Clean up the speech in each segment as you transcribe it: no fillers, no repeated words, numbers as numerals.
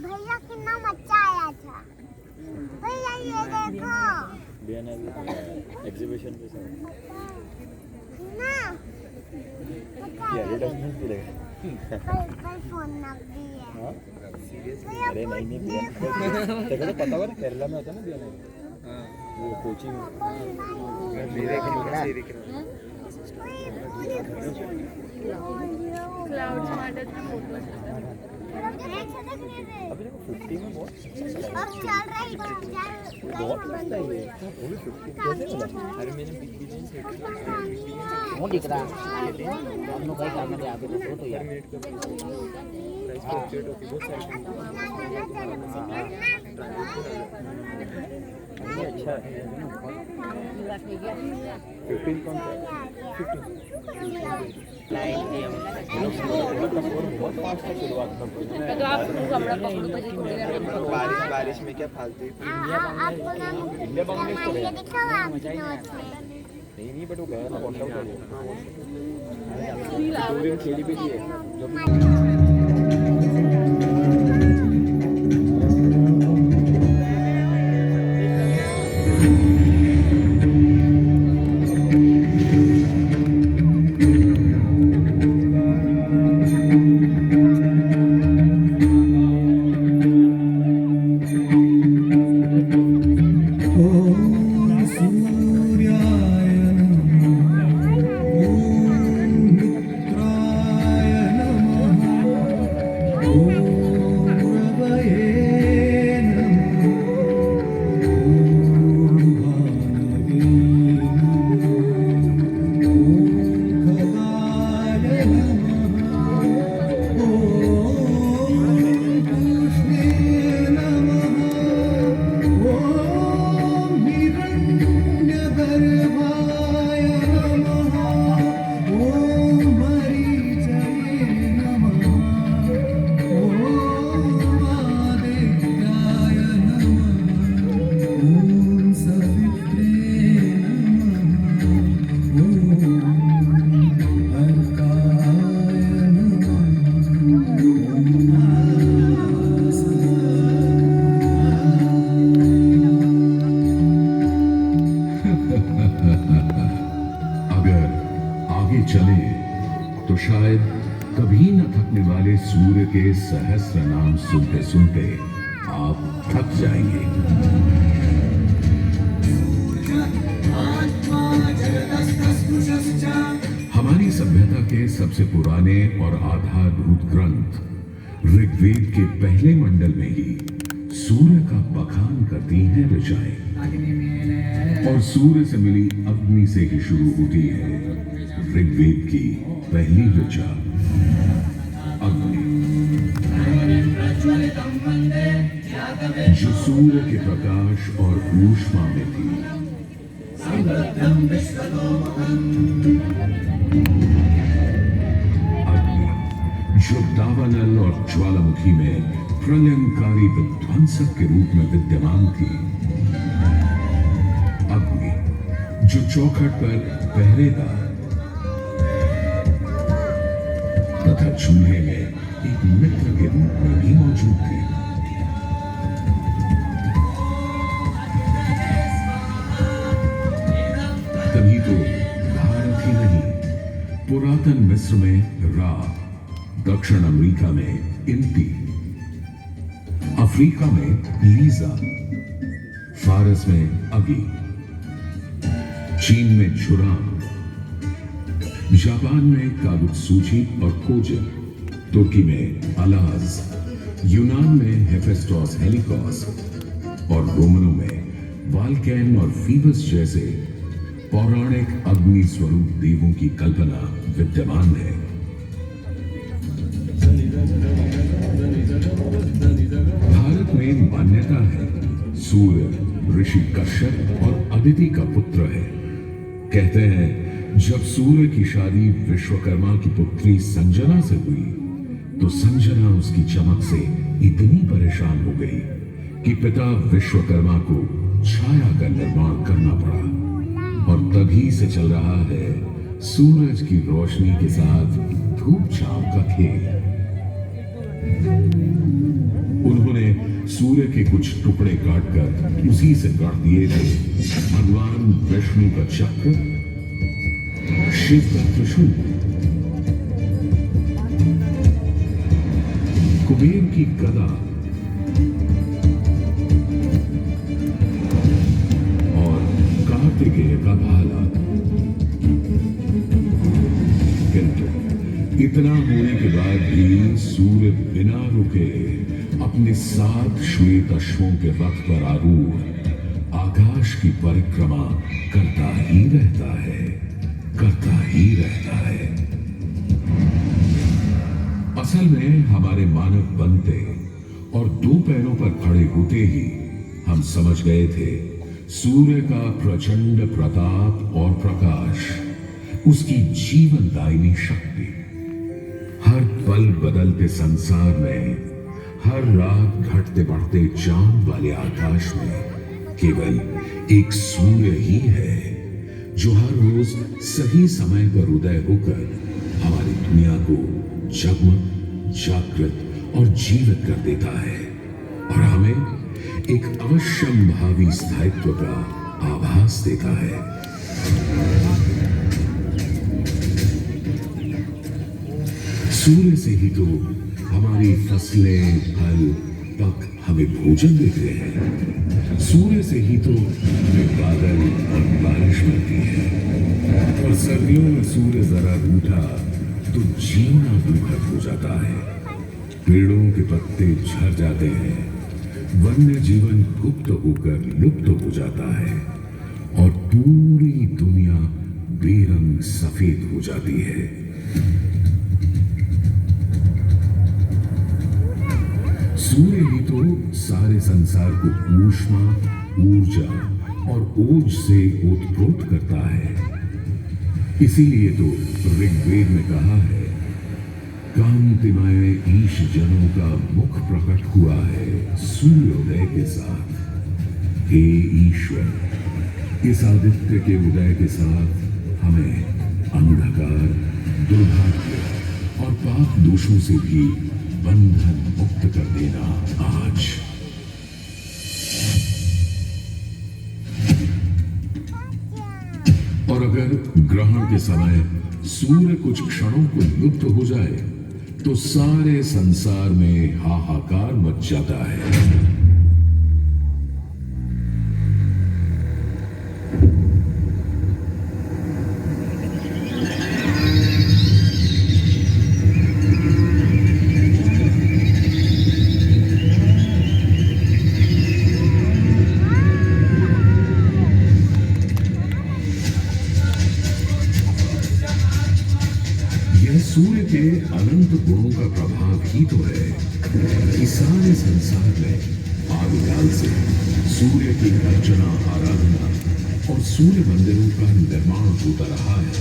भैया कितना मजा आया था भैया, ये देखो एग्जीबिशन पे ना फोन नक भी है। अरे नहीं देखो तो पता हुआ ना केरला में होता है ना बियाना वो कोची में क्लाउड्स मार्ट अभी देखो 50 में बहुत अब चल रही बहुत सस्ता है ये वो भी 50 कैसे मिला। अरे मैंने बिग बिजनेस वो दिख रहा है हम लोग भाई काम में आगे तो यार प्राइस फ्लक्चुएट होती है बहुत सारी अच्छा है 15 कौन सा 15 लाइट दिया बहुत फास्ट है शुरुआत में तो आप कपड़ा पकड़ो तो थोड़ी देर में बारिश में क्या फालतू इंडिया बांग्लादेश तो गया नहीं बट वो गया ना कौन सा हो गया पूरी खेली भी है जो तो शायद कभी न थकने वाले सूर्य के सहस्र नाम सुनते सुनते आप थक जाएंगे। हमारी सभ्यता के सबसे पुराने और आधारभूत ग्रंथ ऋग्वेद के पहले मंडल में ही सूर्य का बखान करती हैं ऋचाएं, और सूर्य से मिली अग्नि से ही शुरू होती है ऋग्वेद की पहली ऋचा अग्नि, जो सूर्य के प्रकाश और ऊष्मा में थी। अग्नि जो दावानल और ज्वालामुखी में प्रलयंकारी विध्वंसक के रूप में विद्यमान थी। अग्नि जो चौखट पर पहरेदार तथा चूल्हे में एक मित्र के रूप में भी मौजूद थी। तभी तो भारत ही नहीं, पुरातन मिस्र में रा, दक्षिण अमेरिका में इंती, अफ्रीका में लीजा, फारस में अगी, चीन में झुराम, जापान में काबुत्सूची और कोजन, तुर्की में अलाज, यूनान में हेफेस्टोस हेलिकोस और रोमनों में वाल्कैन और फीबस जैसे पौराणिक अग्नि स्वरूप देवों की कल्पना विद्यमान है। भारत में मान्यता है सूर्य ऋषि कश्यप और अदिति का पुत्र है। कहते हैं जब सूर्य की शादी विश्वकर्मा की पुत्री संजना से हुई तो संजना उसकी चमक से इतनी परेशान हो गई कि पिता विश्वकर्मा को छाया का निर्माण करना पड़ा। और तभी से चल रहा है सूरज की रोशनी के साथ धूप छांव का खेल। उन्होंने सूर्य के कुछ टुकड़े काटकर उसी से गढ़ दिए थे भगवान विष्णु का चक्र, शिव का त्रिशूल, कुबेर की गदा और कार्तिकेय का भाला। किंतु इतना होने के बाद भी सूर्य बिना रुके अपने 7 श्वेत अश्वों के रथ पर आरूढ़ आकाश की परिक्रमा करता ही रहता है, करता ही रहता है। असल में हमारे मानव बनते और 2 पैरों पर खड़े होते ही हम समझ गए थे सूर्य का प्रचंड प्रताप और प्रकाश, उसकी जीवनदायिनी शक्ति। हर पल बदलते संसार में, हर रात घटते बढ़ते चांद वाले आकाश में केवल एक सूर्य ही है जो हर रोज सही समय पर उदय होकर हमारी दुनिया को जगमग, जागृत और जीवित कर देता है और हमें एक अवश्यम भावी स्थायित्व का आभास देता है। सूर्य से ही तो हमारी फसलें, फल, पक हमें भोजन देते हैं। सूर्य से ही तो हमें बादल और बारिश मिलती है। और सर्दियों में सूर्य जरा रूठा तो जीना दुखद हो जाता है। पेड़ों के पत्ते झड़ जाते हैं, वन्य जीवन गुप्त होकर लुप्त हो जाता है और पूरी दुनिया बेरंग सफेद हो जाती है। सूर्य ही तो सारे संसार को ऊष्मा, ऊर्जा और ओज से ओतप्रोत करता है। इसीलिए तो ऋग्वेद में कहा है कांतिमय ईश जनों का मुख प्रकट हुआ है सूर्योदय के साथ। हे ईश्वर, इस आदित्य के उदय के साथ हमें अंधकार, दुर्भाग्य और पाप दोषों से भी बंधन मुक्त कर देना आज। और अगर ग्रहण के समय सूर्य कुछ क्षणों को लुप्त हो जाए तो सारे संसार में हाहाकार मच जाता है। सूर्य के अनंत गुणों का प्रभाव ही तो है कि सारे संसार में आदिकाल से सूर्य की अर्चना, आराधना और सूर्य मंदिरों का निर्माण होता रहा है।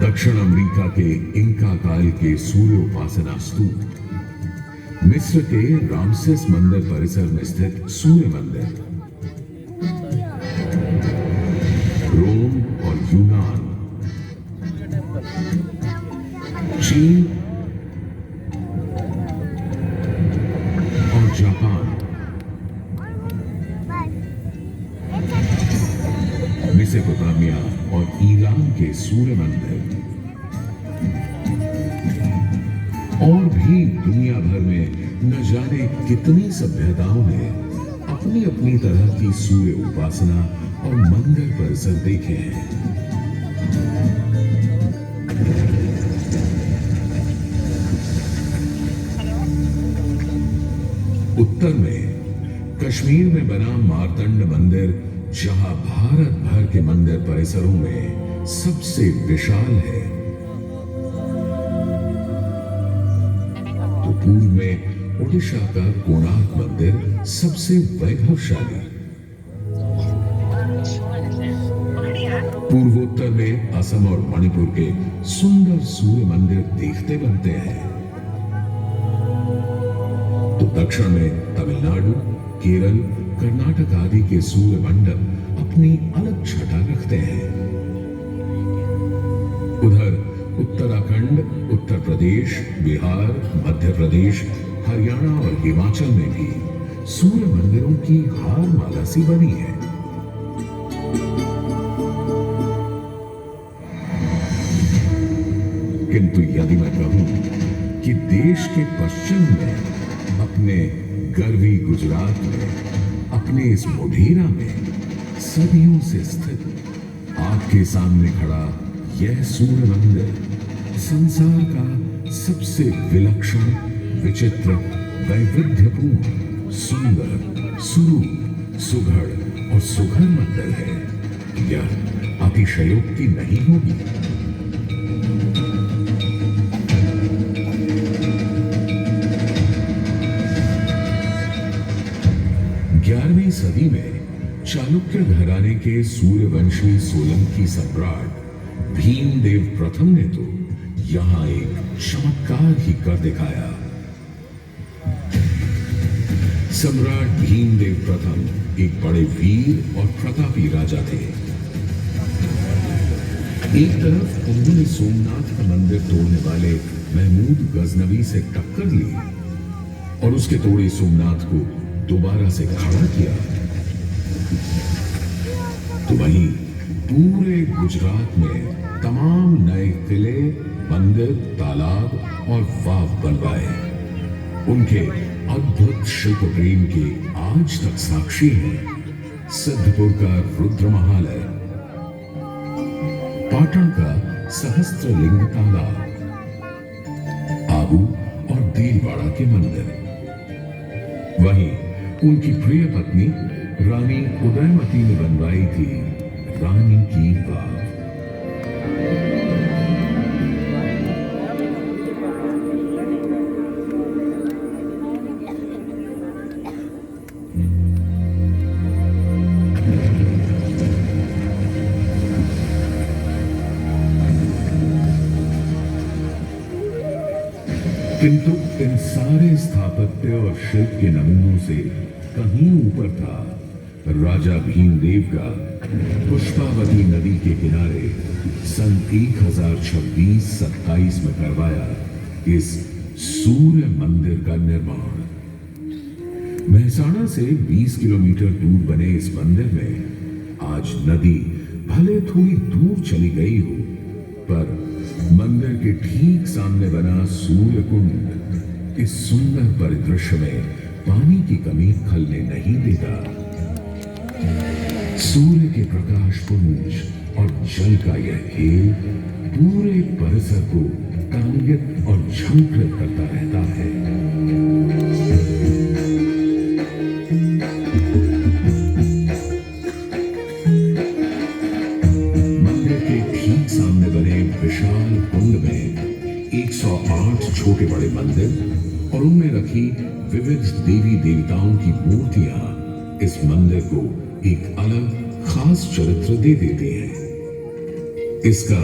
दक्षिण अमेरिका के इंका काल के सूर्य उपासना स्तूप, मिस्र के रामसेस मंदिर परिसर में स्थित सूर्य मंदिर, रोम और यूनान, चीन और जापान, मेसोपोटामिया और ईरान के सूर्य मंदिर और भी दुनिया भर में न जाने कितनी सभ्यताओं ने अपनी अपनी तरह की सूर्य उपासना और मंदिर परिसर देखे हैं। उत्तर में कश्मीर में बना मार्तंड मंदिर जहां भारत भर के मंदिर परिसरों में सबसे विशाल है, तो पूर्व में ओडिशा का कोणार्क मंदिर सबसे वैभवशाली, पूर्वोत्तर में असम और मणिपुर के सुंदर सूर्य मंदिर देखते बनते हैं, तो दक्षिण में तमिलनाडु, केरल, कर्नाटक आदि के सूर्य मंडप अपनी अलग छटा रखते हैं। उधर उत्तराखंड, उत्तर प्रदेश, बिहार, मध्य प्रदेश, हरियाणा और हिमाचल में भी सूर्य मंदिरों की हार माला सी बनी है। किंतु यदि मैं कहूं कि देश के पश्चिम में अपने गर्वी गुजरात में, अपने इस मोढेरा में सदियों से स्थित आपके सामने खड़ा यह सूर्य मंदिर संसार का सबसे विलक्षण, विचित्र, वैविध्यपूर्ण, सुंदर, सुरूप, सुघड़ और सुघर मंदिर है, यह अतिशयोक्ति नहीं होगी। 11वीं सदी में चालुक्य घराने के सूर्यवंशी सोलंकी सम्राट भीमदेव प्रथम ने तो यहां एक चमत्कार ही कर दिखाया। सम्राट भीमदेव प्रथम एक बड़े वीर और प्रतापी राजा थे। एक तरफ उन्होंने सोमनाथ का मंदिर तोड़ने वाले महमूद गजनवी से टक्कर ली और उसके तोड़े सोमनाथ को दोबारा से खड़ा किया, तो वहीं पूरे गुजरात में तमाम नए किले, मंदिर, तालाब और वाव बनवाए। उनके अद्भुत शिल्प प्रेम के आज तक साक्षी हैं सिद्धपुर का रुद्रमहालय, पाटन का सहस्त्रलिंग तालाब, आबू और देलवाड़ा के मंदिर। वहीं उनकी प्रिय पत्नी रानी उदयमती ने बनवाई थी रानी की वाव। किंतु इन सारे स्थापत्य और शिल्प के नमूनों से कहीं ऊपर था राजा भीमदेव का पुष्पावती नदी के किनारे सन 1026-27 में करवाया इस सूर्य मंदिर का निर्माण। मेहसाणा से 20 किलोमीटर दूर बने इस मंदिर में आज नदी भले थोड़ी दूर चली गई हो, पर मंदिर के ठीक सामने बना सूर्य कुंड इस सुंदर परिदृश्य में पानी की कमी खलने नहीं देता। सूर्य के प्रकाश पुंज और जल का यह खेल पूरे परिसर को तरंगित और झंकृत करता रहता है। मंदिर के ठीक सामने बने विशाल कुंड में 108 छोटे बड़े मंदिर और उनमें रखी विविध देवी देवताओं की मूर्तियां इस मंदिर को एक अलग खास चरित्र दे देती हैं। इसका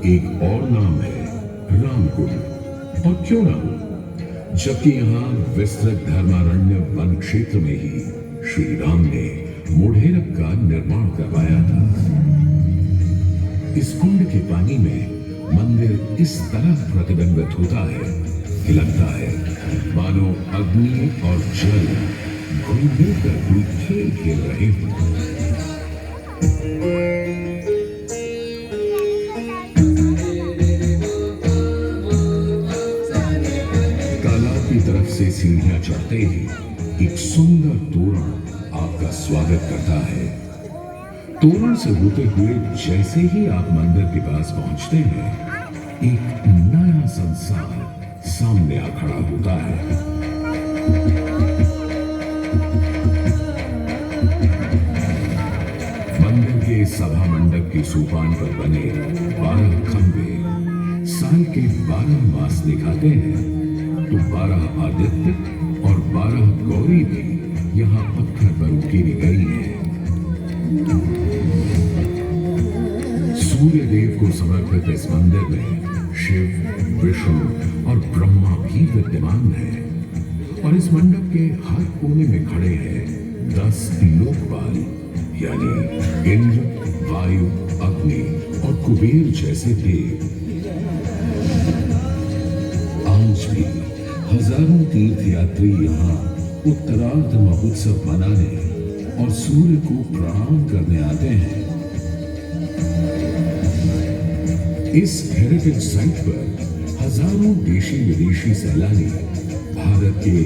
एक और नाम है रामकुंड, और क्यों ना हो, जबकि यहाँ विस्तृत धर्मारण्य वन क्षेत्र में ही श्री राम ने मोढेरक का निर्माण करवाया था। इस कुंड के पानी में मंदिर इस तरह प्रतिबिंबित होता है कि लगता है मानो अग्नि और जल घुल मिलकर कोई खेल खेल रहे हों। तालाब की तरफ से सीढ़ियां चढ़ते ही एक सुंदर तोरण आपका स्वागत करता है। तोरण से होते हुए जैसे ही आप मंदिर के पास पहुंचते हैं, एक नया संसार सामने आ खड़ा होता है। के सभा मंडप की सोपान पर बने 12 खंबे साल के 12 मास दिखाते हैं, तो 12 आदित्य और 12 गौरी भी यहाँ पत्थर पर उकेरी गई है। सूर्य देव को समर्पित इस मंदिर में शिव, विष्णु और ब्रह्मा भी विद्यमान है और इस मंडप के हर कोने में खड़े हैं 10 लोकपाल, यानी इंद्र, वायु, अग्नि और कुबेर जैसे देव। आज भी हजारों तीर्थयात्री यहाँ उत्तरार्ध महोत्सव मनाने और सूर्य को प्रणाम करने आते हैं। इस हेरिटेज साइट पर हजारों देशी विदेशी सैलानी भारत के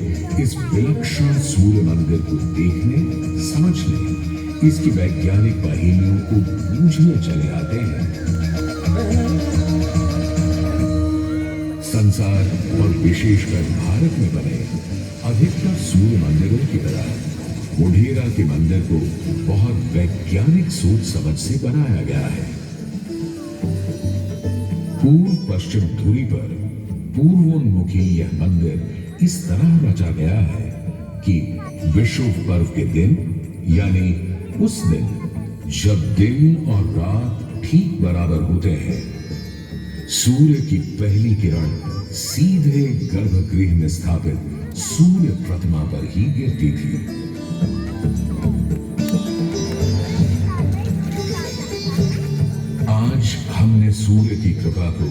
इस विलक्षण सूर्य मंदिर को देखने, समझने, इसकी वैज्ञानिक पहेलियों को बूझने चले आते हैं। संसार और विशेषकर भारत में बने अधिकतर सूर्य मंदिरों की तरह मोढेरा के मंदिर को बहुत वैज्ञानिक सोच समझ से बनाया गया है। पूर्व पश्चिम धुरी पर पूर्वोन्मुखी यह मंदिर इस तरह रचा गया है कि विश्व पर्व के दिन, यानी उस दिन जब दिन और रात ठीक बराबर होते हैं, सूर्य की पहली किरण सीधे गर्भगृह में स्थापित सूर्य प्रतिमा पर ही गिरती थी। आज हमने सूर्य की कृपा को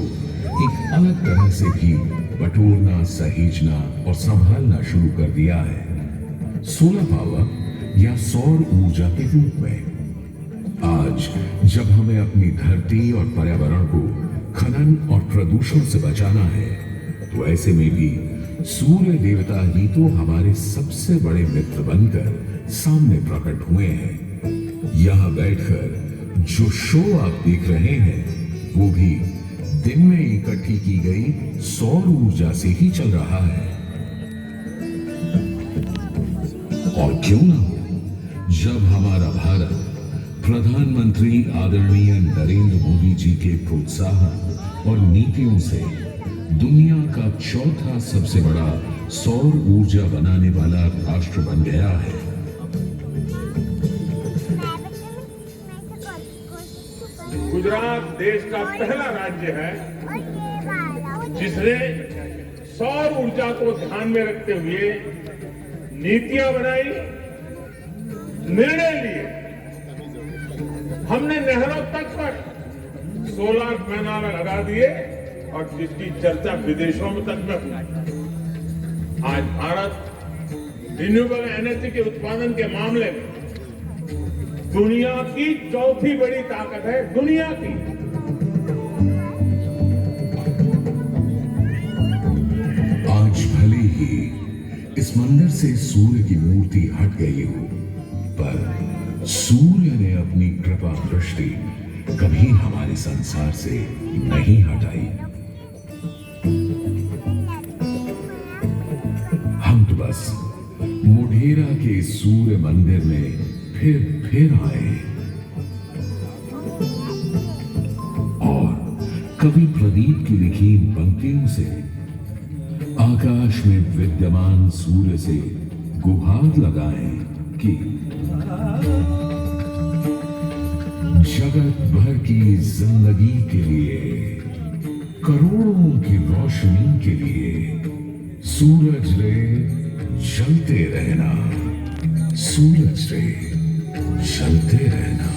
एक अलग तरह से भी बटोरना, सहेजना और संभालना शुरू कर दिया है, सोलर पावर या सौर ऊर्जा के रूप में। आज जब हमें अपनी धरती और पर्यावरण को खनन और प्रदूषण से बचाना है, तो ऐसे में भी सूर्य देवता ही तो हमारे सबसे बड़े मित्र बनकर सामने प्रकट हुए हैं। यहाँ बैठकर जो शो आप देख रहे हैं, वो भी दिन में इकट्ठी की गई सौर ऊर्जा से ही चल रहा है। और क्यों ना हो, जब हमारा भारत प्रधानमंत्री आदरणीय नरेंद्र मोदी जी के प्रोत्साहन और नीतियों से दुनिया का चौथा सबसे बड़ा सौर ऊर्जा बनाने वाला राष्ट्र बन गया है। गुजरात देश का पहला राज्य है जिसने सौर ऊर्जा को ध्यान में रखते हुए नीतियां बनाई, निर्णय लिए। हमने नहरों तक पर सोलर पैनल लगा दिए और जिसकी चर्चा विदेशों में तक में हुई। आज भारत रिन्यूएबल एनर्जी के उत्पादन के मामले में दुनिया की चौथी बड़ी ताकत है, दुनिया की। आज भले ही इस मंदिर से सूर्य की मूर्ति हट गई हो, पर सूर्य ने अपनी कृपा दृष्टि कभी हमारे संसार से नहीं हटाई। हम तो बस मोढेरा के सूर्य मंदिर में फिर आए और कवि प्रदीप की लिखी पंक्तियों से आकाश में विद्यमान सूर्य से गुहार लगाए कि जगत भर की जिंदगी के लिए, करोड़ों की रोशनी के लिए सूरज रे जलते रहना, सूरज रे चलते रहना।